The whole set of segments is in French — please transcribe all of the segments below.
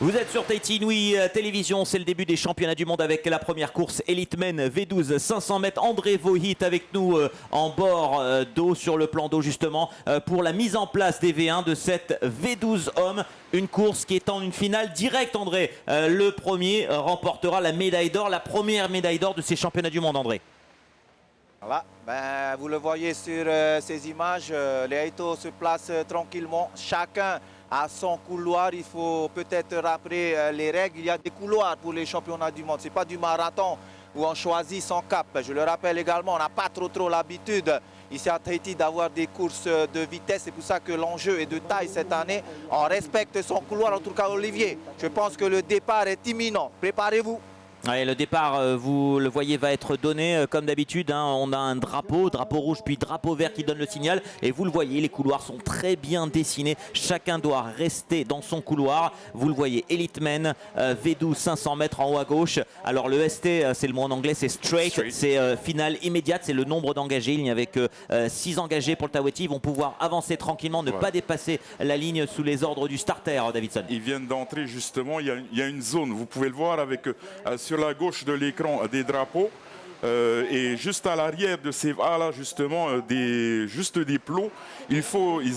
Vous êtes sur Tahiti Inouï Télévision, c'est le début des championnats du monde avec la première course Elite Men V12 500 mètres. André Vohit avec nous en bord d'eau, sur le plan d'eau justement, pour la mise en place des V1 de cette V12 hommes. Une course qui est en une finale directe, André. Le premier remportera la médaille d'or, la première médaille d'or de ces championnats du monde, André. Voilà, vous le voyez sur ces images, les Aito se placent tranquillement, chacun à son couloir. Il faut peut-être rappeler les règles. Il y a des couloirs pour les championnats du monde. Ce n'est pas du marathon où on choisit son cap. Je le rappelle également, on n'a pas trop l'habitude ici à Tahiti d'avoir des courses de vitesse. C'est pour ça que l'enjeu est de taille cette année. On respecte son couloir, en tout cas Olivier. Je pense que le départ est imminent. Préparez-vous. Ouais, le départ, vous le voyez, va être donné comme d'habitude. On a un drapeau rouge puis drapeau vert qui donne le signal. Et vous le voyez, les couloirs sont très bien dessinés. Chacun doit rester dans son couloir. Vous le voyez, Elite Men, V12 500 mètres en haut à gauche. Alors le ST, c'est le mot en anglais, c'est straight. C'est finale immédiate, c'est le nombre d'engagés. Il n'y avait que 6 engagés pour le Tahiti. Ils vont pouvoir avancer tranquillement, ne pas dépasser la ligne sous les ordres du starter, Davidson. Ils viennent d'entrer justement, il y a une zone, vous pouvez le voir avec sur la gauche de l'écran des drapeaux et juste à l'arrière de ces là justement juste des plots. Ils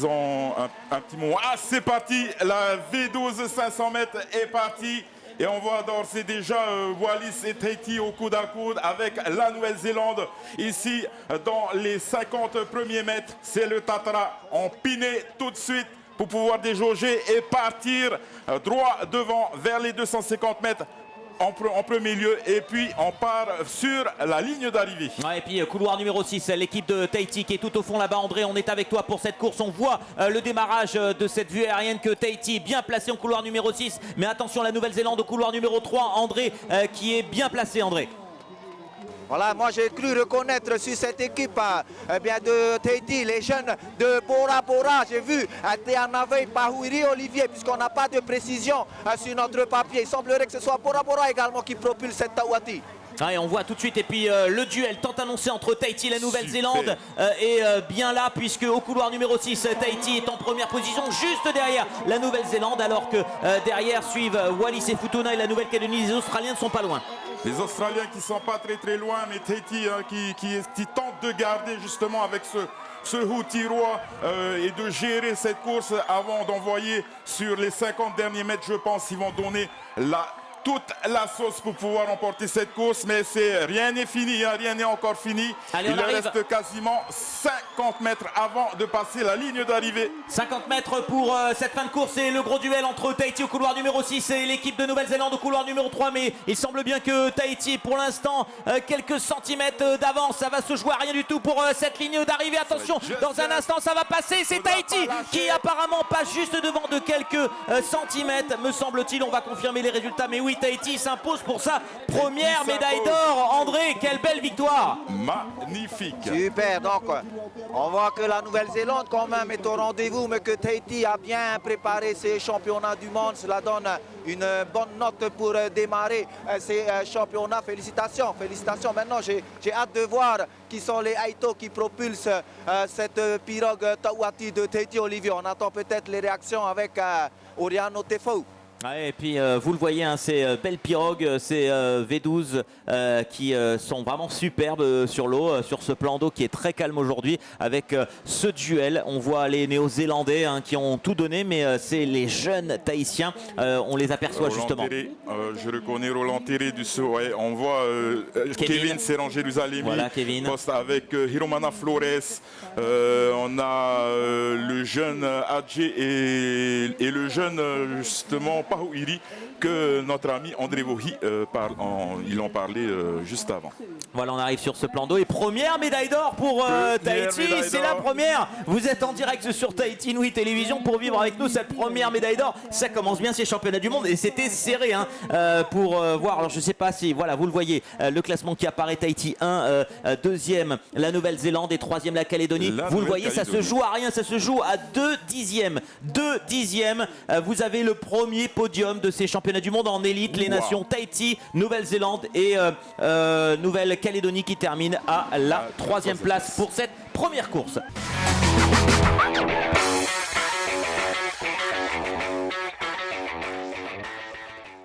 ont un petit moment. Ah, c'est parti, la V12 500 mètres est partie. Et on voit d'ores et déjà Wallis et Tahiti au coude à coude avec la Nouvelle-Zélande. Ici, dans les 50 premiers mètres, c'est le Tatra en piné tout de suite pour pouvoir déjauger et partir droit devant vers les 250 mètres. En premier lieu, et puis on part sur la ligne d'arrivée. Ouais, et puis couloir numéro 6, l'équipe de Tahiti qui est tout au fond là-bas. André, on est avec toi pour cette course. On voit le démarrage de cette vue aérienne que Tahiti est bien placé en couloir numéro 6. Mais attention, la Nouvelle-Zélande au couloir numéro 3. André qui est bien placé, André. Voilà, moi j'ai cru reconnaître sur cette équipe de Tahiti, les jeunes de Bora Bora. J'ai vu Teanavei Pahuiri, Olivier, puisqu'on n'a pas de précision sur notre papier. Il semblerait que ce soit Bora Bora également qui propulse cette Tawati. Ouais, on voit tout de suite, et puis le duel tant annoncé entre Tahiti et la Nouvelle-Zélande est bien là, puisque au couloir numéro 6, Tahiti est en première position juste derrière la Nouvelle-Zélande, alors que derrière suivent Wallis et Futuna et la Nouvelle-Calédonie. Les Australiens ne sont pas loin. Les Australiens qui ne sont pas très loin, mais Tahiti qui tente de garder justement avec ce Houtiroa et de gérer cette course avant d'envoyer sur les 50 derniers mètres. Je pense qu'ils vont donner toute la sauce pour pouvoir remporter cette course, mais rien n'est fini, rien n'est encore fini. Allez, il reste quasiment 50 mètres avant de passer la ligne d'arrivée. 50 mètres pour cette fin de course et le gros duel entre Tahiti au couloir numéro 6 et l'équipe de Nouvelle-Zélande au couloir numéro 3. Mais il semble bien que Tahiti, pour l'instant, quelques centimètres d'avance. Ça va se jouer à rien du tout pour cette ligne d'arrivée. Attention, dans un instant, ça va passer. C'est Tahiti qui apparemment passe juste devant de quelques centimètres, me semble-t-il. On va confirmer les résultats. Mais oui, Tahiti s'impose pour sa première médaille d'or. André, quelle belle victoire! Magnifique! Super, donc on voit que la Nouvelle-Zélande quand même est au rendez-vous, mais que Tahiti a bien préparé ses championnats du monde. Cela donne une bonne note pour démarrer ces championnats. Félicitations, félicitations. Maintenant, j'ai hâte de voir qui sont les Aito qui propulsent cette pirogue Tawati de Tahiti. Olivier, on attend peut-être les réactions avec Oriano Tefou. Ouais, et puis vous le voyez, ces belles pirogues, ces V12 qui sont vraiment superbes sur l'eau, sur ce plan d'eau qui est très calme aujourd'hui avec ce duel. On voit les Néo-Zélandais qui ont tout donné, mais c'est les jeunes Tahitiens, on les aperçoit justement. Je reconnais Roland Terré du saut, ouais, on voit Kevin Serran Jérusalem, voilà, Kevin. Poste avec Hiromana Flores, on a le jeune Adjé et le jeune justement Pahuiri que notre ami André Vohit ils en parlait juste avant. Voilà, on arrive sur ce plan d'eau et première médaille d'or pour Tahiti, c'est la première. Vous êtes en direct sur Tahiti Inouï Télévision pour vivre avec nous cette première médaille d'or. Ça commence bien ces championnats du monde et c'était serré pour voir. Alors je sais pas si, voilà, vous le voyez, le classement qui apparaît: Tahiti 1, deuxième la Nouvelle-Zélande et troisième la Calédonie. Vous le voyez, ça se joue à rien, ça se joue à 2 dixièmes. 2 dixièmes. Vous avez le premier podium de ces championnats du monde en élite, les nations Tahiti, Nouvelle-Zélande et Nouvelle-Calédonie qui terminent à la 3e place pour cette première course.